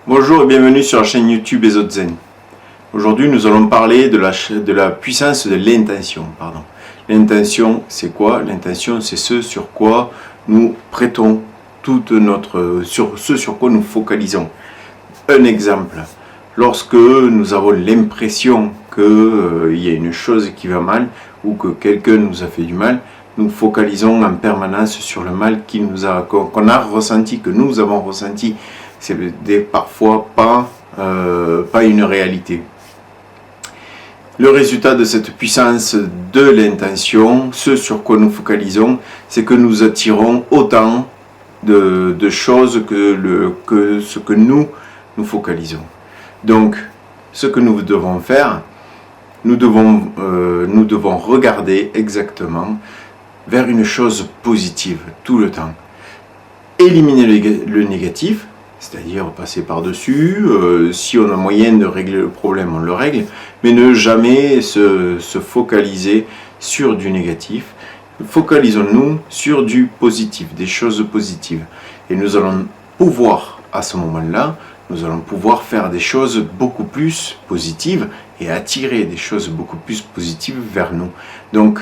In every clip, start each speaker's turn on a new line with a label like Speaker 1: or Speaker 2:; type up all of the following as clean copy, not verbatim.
Speaker 1: Bonjour et bienvenue sur la chaîne YouTube Esozen. Aujourd'hui nous allons parler de la puissance de l'intention. L'intention c'est quoi? L'intention c'est ce sur quoi nous prêtons ce sur quoi nous focalisons. Un exemple, lorsque nous avons l'impression qu'il y a une chose qui va mal ou que quelqu'un nous a fait du mal, nous focalisons en permanence sur le mal qu'on a ressenti, que nous avons ressenti. C'est parfois pas une réalité. Le résultat de cette puissance de l'intention, ce sur quoi nous focalisons, c'est que nous attirons autant de choses que ce que nous focalisons. Donc, ce que nous devons faire, nous devons regarder exactement vers une chose positive tout le temps. Éliminer le négatif, c'est-à-dire passer par-dessus, si on a moyen de régler le problème, on le règle, mais ne jamais se focaliser sur du négatif. Focalisons-nous sur du positif, des choses positives. Et nous allons pouvoir, à ce moment-là, nous allons pouvoir faire des choses beaucoup plus positives et attirer des choses beaucoup plus positives vers nous. Donc,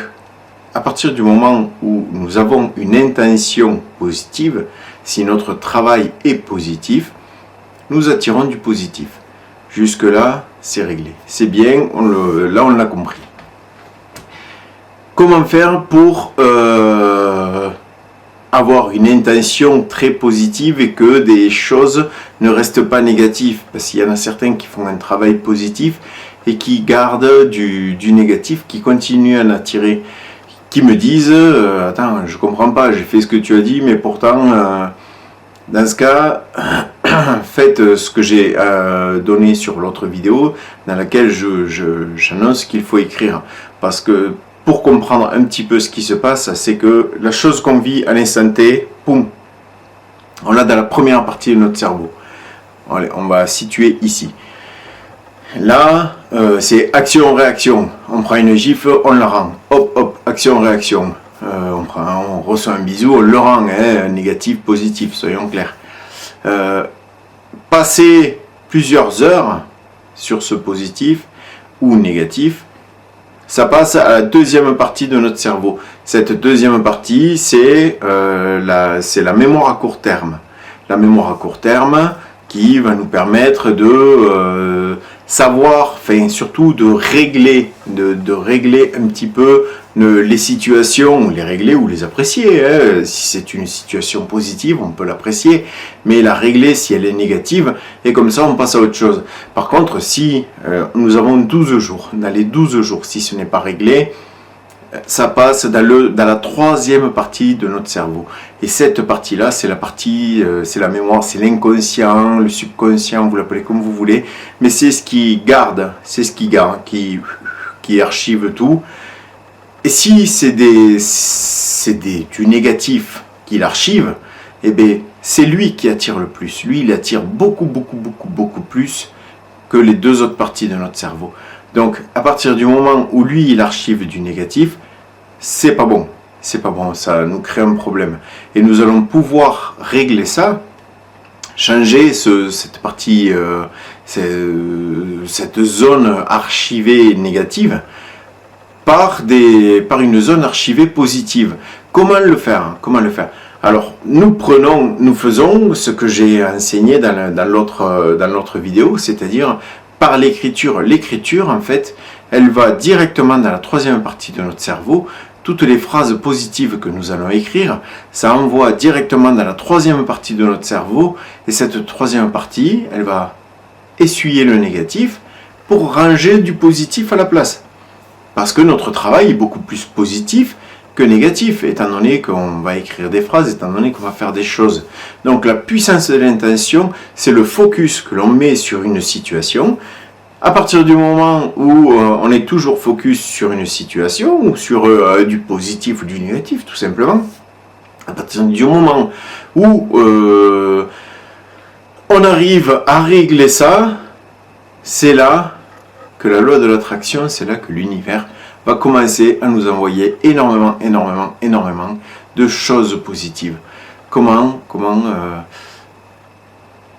Speaker 1: à partir du moment où nous avons une intention positive, si notre travail est positif, nous attirons du positif. Jusque-là, c'est réglé. C'est bien, là on l'a compris. Comment faire pour avoir une intention très positive et que des choses ne restent pas négatives? Parce qu'il y en a certains qui font un travail positif et qui gardent du négatif, qui continuent à en attirer, qui me disent attends, je comprends pas, j'ai fait ce que tu as dit, mais pourtant dans ce cas faites ce que j'ai donné sur l'autre vidéo dans laquelle j'annonce qu'il faut écrire, parce que pour comprendre un petit peu ce qui se passe, c'est que la chose qu'on vit à l'instant T, boum, on l'a dans la première partie de notre cerveau. Allez, on va situer ici. Là, c'est action-réaction. On prend une gifle, on la rend. Hop, hop, action-réaction. On reçoit un bisou, on le rend. Négatif, positif, soyons clairs. Passer plusieurs heures sur ce positif ou négatif, ça passe à la deuxième partie de notre cerveau. Cette deuxième partie, c'est la mémoire à court terme. La mémoire à court terme qui va nous permettre de savoir, enfin surtout de régler un petit peu les situations, les régler ou les apprécier. Si c'est une situation positive, on peut l'apprécier, mais la régler si elle est négative, et comme ça on passe à autre chose. Par contre, si nous avons 12 jours, dans les 12 jours, si ce n'est pas réglé, ça passe dans la troisième partie de notre cerveau. Et cette partie-là, c'est la mémoire, c'est l'inconscient, le subconscient, vous l'appelez comme vous voulez, mais c'est ce qui garde, qui archive tout. Et si c'est du négatif qu'il archive, eh bien, c'est lui qui attire le plus. Lui, il attire beaucoup plus que les deux autres parties de notre cerveau. Donc, à partir du moment où lui, il archive du négatif, c'est pas bon. C'est pas bon, ça nous crée un problème. Et nous allons pouvoir régler ça, changer cette partie, cette zone archivée négative, par une zone archivée positive. Comment le faire? Alors, nous faisons ce que j'ai enseigné dans l'autre vidéo, c'est-à-dire par l'écriture. L'écriture, en fait, elle va directement dans la troisième partie de notre cerveau. Toutes les phrases positives que nous allons écrire, ça envoie directement dans la troisième partie de notre cerveau, et cette troisième partie, elle va essuyer le négatif pour ranger du positif à la place. Parce que notre travail est beaucoup plus positif que négatif, étant donné qu'on va écrire des phrases, étant donné qu'on va faire des choses. Donc la puissance de l'intention, c'est le focus que l'on met sur une situation. À partir du moment où on est toujours focus sur une situation, ou sur du positif ou du négatif, tout simplement, à partir du moment où on arrive à régler ça, c'est là que la loi de l'attraction, c'est là que l'univers va commencer à nous envoyer énormément de choses positives. Comment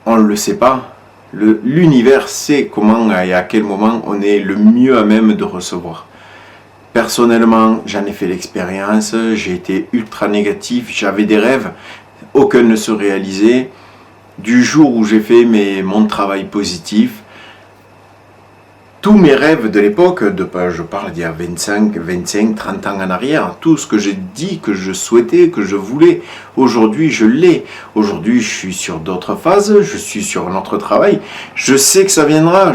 Speaker 1: on ne le sait pas, L'univers sait comment et à quel moment on est le mieux à même de recevoir. Personnellement, j'en ai fait l'expérience, j'ai été ultra négatif, j'avais des rêves, aucun ne se réalisait. Du jour où j'ai fait mon travail positif, tous mes rêves de l'époque, je parle d'il y a 25, 30 ans en arrière, tout ce que j'ai dit, que je souhaitais, que je voulais, aujourd'hui je l'ai. Aujourd'hui je suis sur d'autres phases, je suis sur notre travail. Je sais que ça viendra,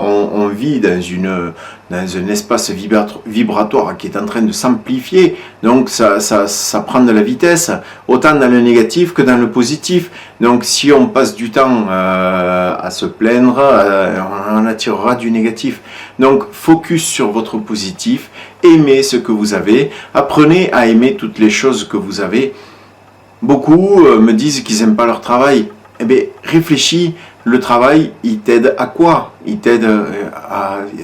Speaker 1: On vit dans un espace vibratoire qui est en train de s'amplifier, donc ça prend de la vitesse, autant dans le négatif que dans le positif. Donc si on passe du temps à se plaindre, on attirera du négatif. Donc focus sur votre positif, aimez ce que vous avez, apprenez à aimer toutes les choses que vous avez. Beaucoup me disent qu'ils n'aiment pas leur travail. Eh bien, réfléchis, le travail, il t'aide à quoi? Il t'aide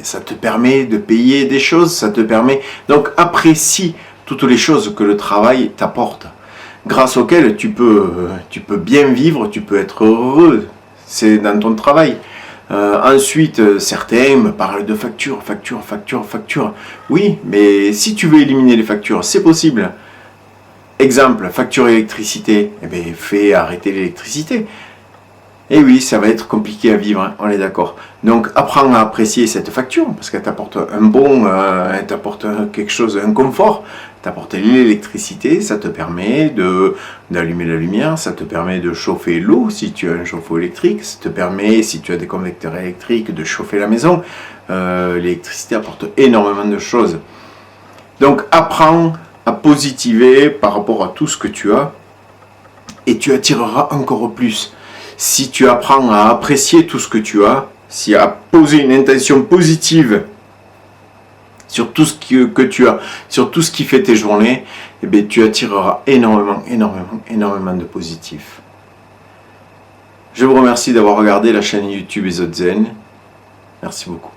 Speaker 1: ça te permet de payer des choses, ça te permet... Donc apprécie toutes les choses que le travail t'apporte, grâce auxquelles tu peux bien vivre, tu peux être heureux, c'est dans ton travail. Ensuite, certains me parlent de factures. Oui, mais si tu veux éliminer les factures, c'est possible. Exemple, facture électricité, eh bien, fais arrêter l'électricité. Et oui, ça va être compliqué à vivre, hein, on est d'accord. Donc, apprends à apprécier cette facture, parce qu'elle t'apporte elle t'apporte quelque chose, un confort. T'apporte l'électricité, ça te permet d'allumer la lumière, ça te permet de chauffer l'eau si tu as un chauffe-eau électrique, ça te permet, si tu as des convecteurs électriques, de chauffer la maison. L'électricité apporte énormément de choses. Donc, apprends à positiver par rapport à tout ce que tu as, et tu attireras encore plus. Si tu apprends à apprécier tout ce que tu as, à poser une intention positive sur tout ce que tu as, sur tout ce qui fait tes journées, eh bien, tu attireras énormément de positif. Je vous remercie d'avoir regardé la chaîne YouTube Esozen. Merci beaucoup.